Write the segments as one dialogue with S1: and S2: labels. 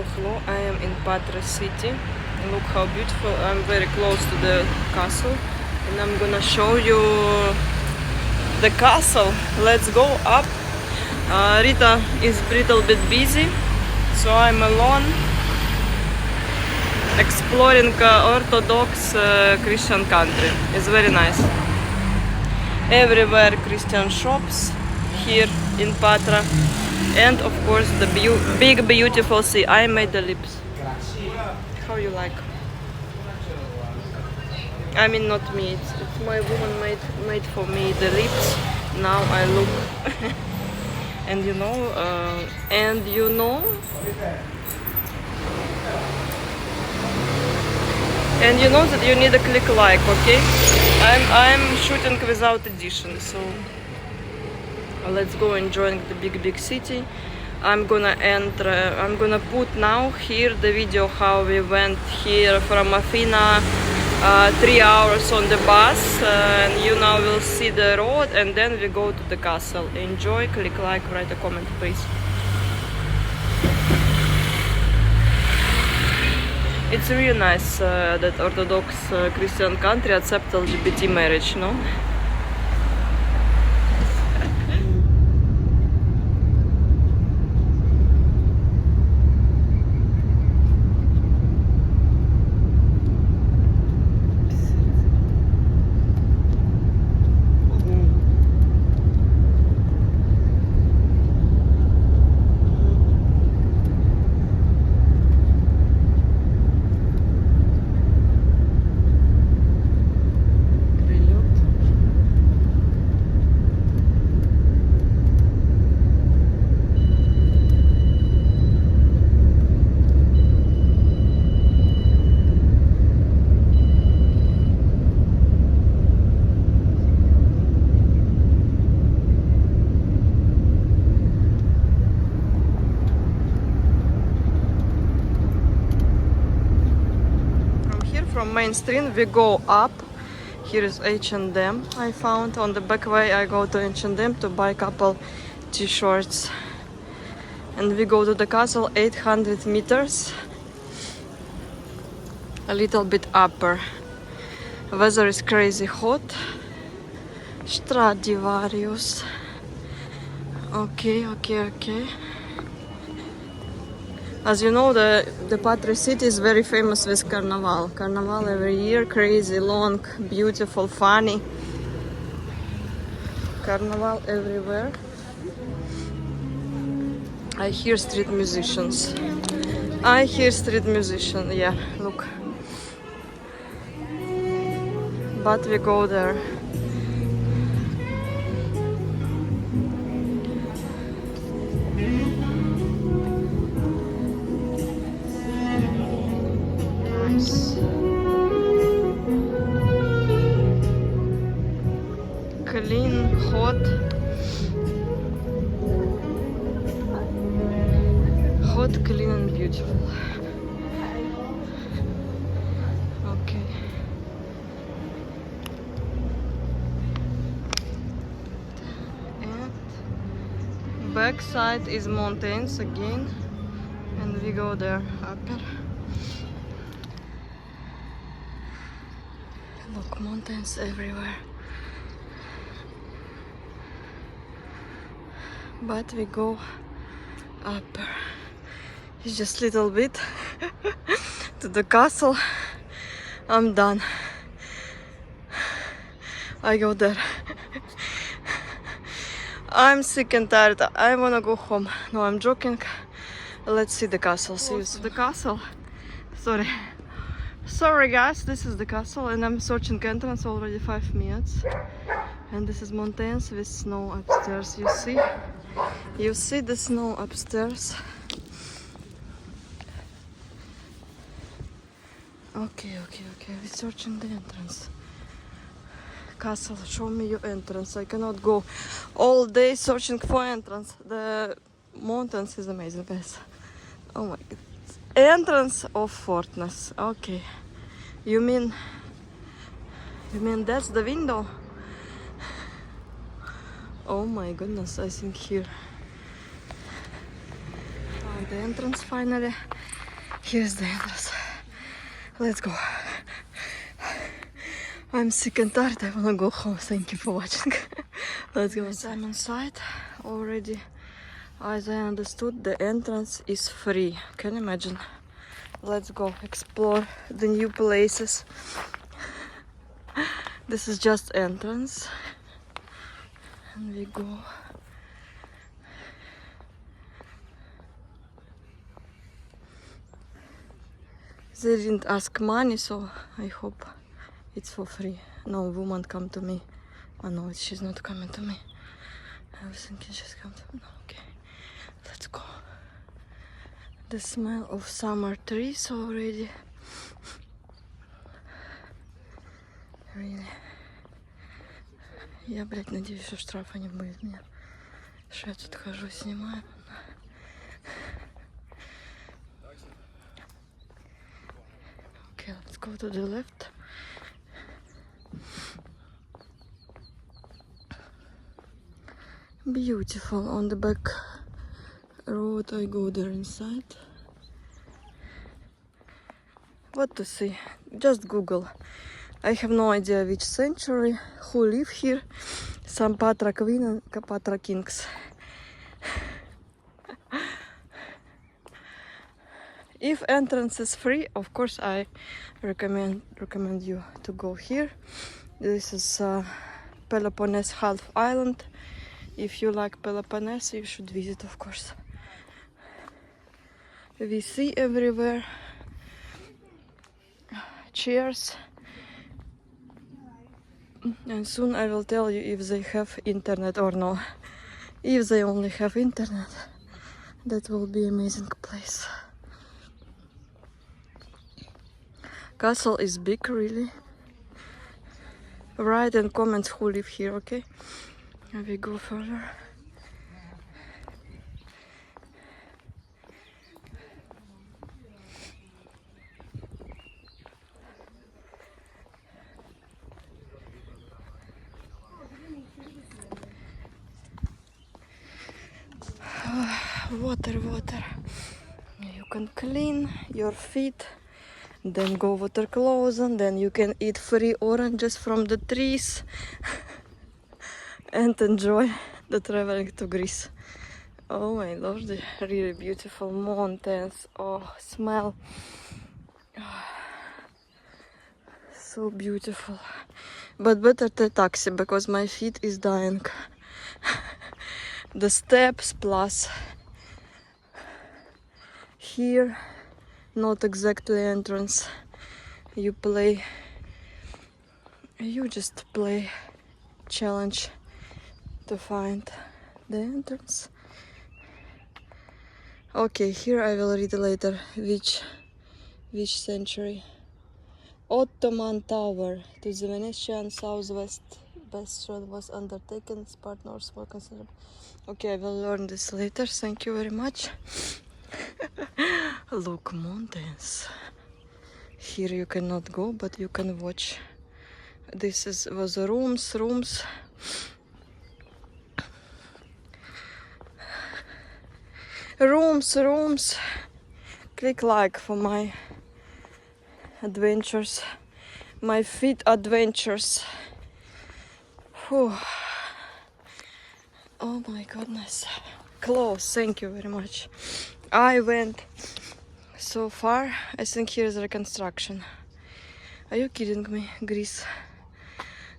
S1: hello, I am in Patra city. Look how beautiful. I'm very close to the castle and I'm gonna show you the castle. Let's go up. Rita is a little bit busy, so I'm alone exploring Orthodox Christian country. It's very nice. Everywhere Christian shops here in Patra. And of course the big beautiful sea. I made the lips. How you like? I mean not me, it's my woman made for me the lips. Now I look and you know that you need to click like, okay? I'm shooting without edition, so let's go enjoying the big city. I'm gonna put now here the video how we went here from Athena, 3 hours on the bus, and you now will see the road, and then we go to the castle. Enjoy, click like, write a comment please. It's really nice that Orthodox Christian country accept LGBT marriage, no? From main street we go up. Here is H&M. I found on the back way. I go to H&M to buy a couple t-shirts, and we go to the castle 800 meters, a little bit upper. Weather is crazy hot. Stradivarius. Okay. As you know, the Patra city is very famous with carnival. Carnival every year, crazy, long, beautiful, funny. Carnival everywhere. I hear street musicians. Yeah, look. But we go there. Clean, hot, clean and beautiful. Okay. And back side is mountains again, and we go there upper. Look, mountains everywhere. But we go upper. It's just little bit to the castle. I'm done. I go there. I'm sick and tired. I wanna go home. No, I'm joking. Let's see the castle. See you soon. The castle. Sorry guys, this is the castle, and I'm searching entrance already 5 minutes. And this is mountains with snow upstairs. You see the snow upstairs. Okay. We're searching the entrance. Castle, show me your entrance. I cannot go all day searching for entrance. The mountains is amazing, guys. Oh my god. Entrance of fortress. Okay. You mean that's the window? Oh my goodness, I think here. the entrance finally. Here's the entrance. Let's go. I'm sick and tired. I wanna go home. Thank you for watching. Let's go. I'm inside already. As I understood, the entrance is free. Can you imagine? Let's go explore the new places. This is just entrance. And we go. They didn't ask money, so I hope it's for free. No woman come to me. Oh no, she's not coming to me. I was thinking she's coming to me. No, okay, let's go. The smell of summer trees already. Really. Я, блядь, надеюсь, что штрафа не будет мне. Что я тут хожу, снимаю. Okay, let's go to the left. Beautiful. On the back road I go there inside. What to see? Just Google. I have no idea which century, who live here. Some Patra queen and Patra kings. If entrance is free, of course I recommend you to go here. This is Peloponnese half island. If you like Peloponnese, you should visit, of course. We see everywhere chairs, and soon I will tell you if they have internet or no. If they only have internet, that will be an amazing place. Castle is big, really. Write in comments who live here, okay? And we go further. Water. You can clean your feet, then go water closet, then you can eat free oranges from the trees and enjoy the traveling to Greece. Oh my lord, the really beautiful mountains. Oh, smell. So beautiful. But better the taxi because my feet is dying. The steps plus here, not exactly entrance. You just play challenge to find the entrance. Okay, here I will read later which century. Ottoman Tower to the Venetian southwest bastion was undertaken as part north more considerable. Okay, I will learn this later. Thank you very much. Look, mountains. Here you cannot go, but you can watch. This was rooms. Rooms. Click like for my adventures, my feet adventures. Whew. Oh my goodness. Close, thank you very much. I went so far. I think here's reconstruction. Are you kidding me? Greece.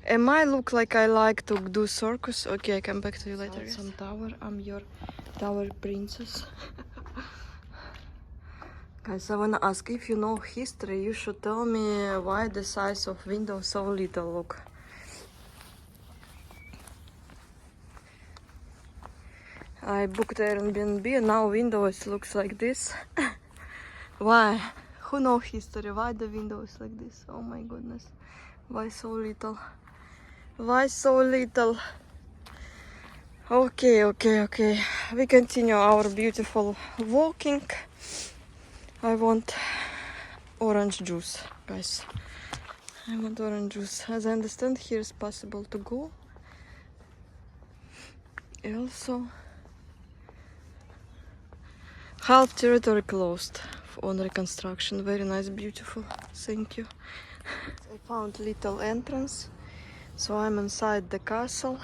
S1: Am I look like I like to do circus? Okay, I come back to you later. Some tower. I'm your tower princess. Guys, I wanna ask, if you know history, you should tell me why the size of window so little. Look. I booked Airbnb and now windows looks like this. Why? Who know history? Why the window is like this? Oh my goodness. Why so little? Why so little? Okay. We continue our beautiful walking. I want orange juice, guys. I want orange juice. As I understand, here is possible to go. Also, Half territory closed on reconstruction. Very nice, beautiful. Thank you. I found little entrance, so I'm inside the castle.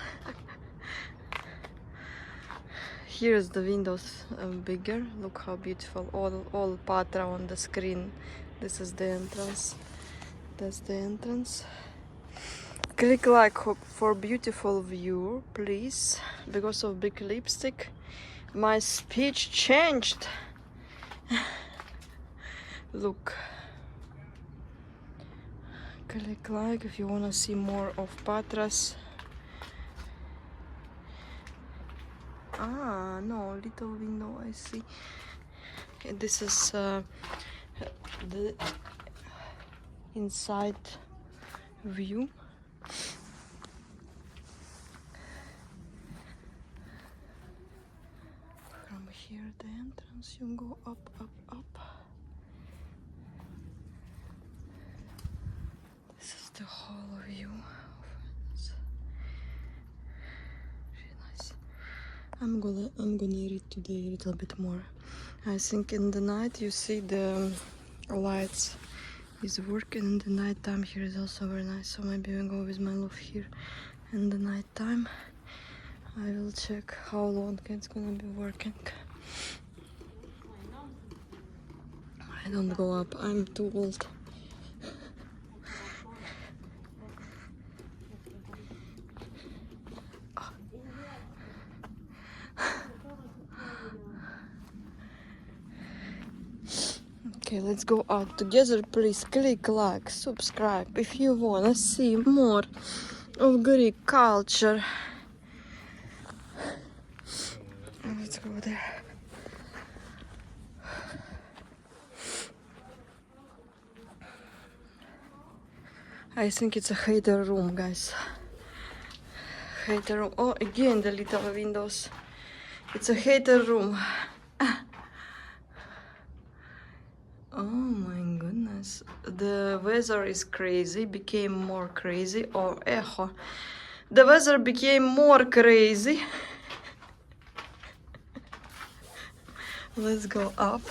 S1: Here's the windows bigger. Look how beautiful. All Patra on the screen. This is the entrance. That's the entrance. Click like for beautiful view, please. Because of big lipstick, my speech changed. Look. Click like if you wanna see more of Patras. Ah, no, little window, I see. This is the inside view. From here, the entrance, you go up, up, up. This is the whole view. Really nice. I'm gonna read today a little bit more. I think in the night you see the lights is working in the night time. Here is also very nice, so maybe we go with my love here in the night time. I will check how long it's gonna be working. I don't go up, I'm too old. Okay, let's go out together. Please click like, subscribe if you wanna see more of Greek culture. Let's go there. I think it's a hater room, guys. Hater room. Oh, again the little windows. It's a hater room. Oh my goodness. The weather is crazy, became more crazy. Or echo. The weather became more crazy. Let's go up.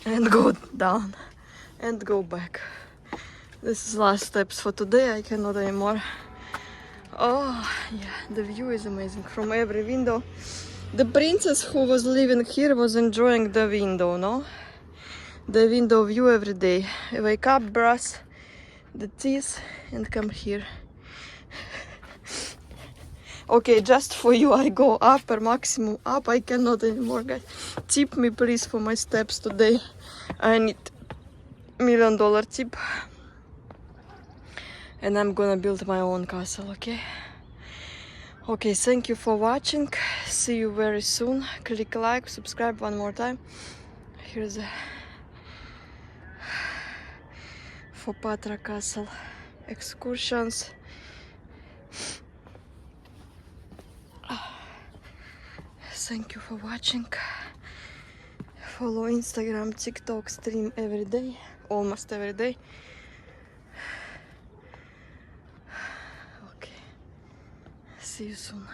S1: And go down. And go back. This is last steps for today. I cannot anymore. Oh, yeah, the view is amazing from every window. The princess who was living here was enjoying the window, no? The window view every day. I wake up, brush the teeth, and come here. Okay, just for you, I go up or maximum up. I cannot anymore, guys. Tip me, please, for my steps today. I need $1 million tip. And I'm gonna build my own castle, okay? Okay, thank you for watching. See you very soon. Click like, subscribe one more time. Here's a for Patra castle excursions. Thank you for watching. Follow Instagram, TikTok, stream every day, almost every day. Okay, see you soon.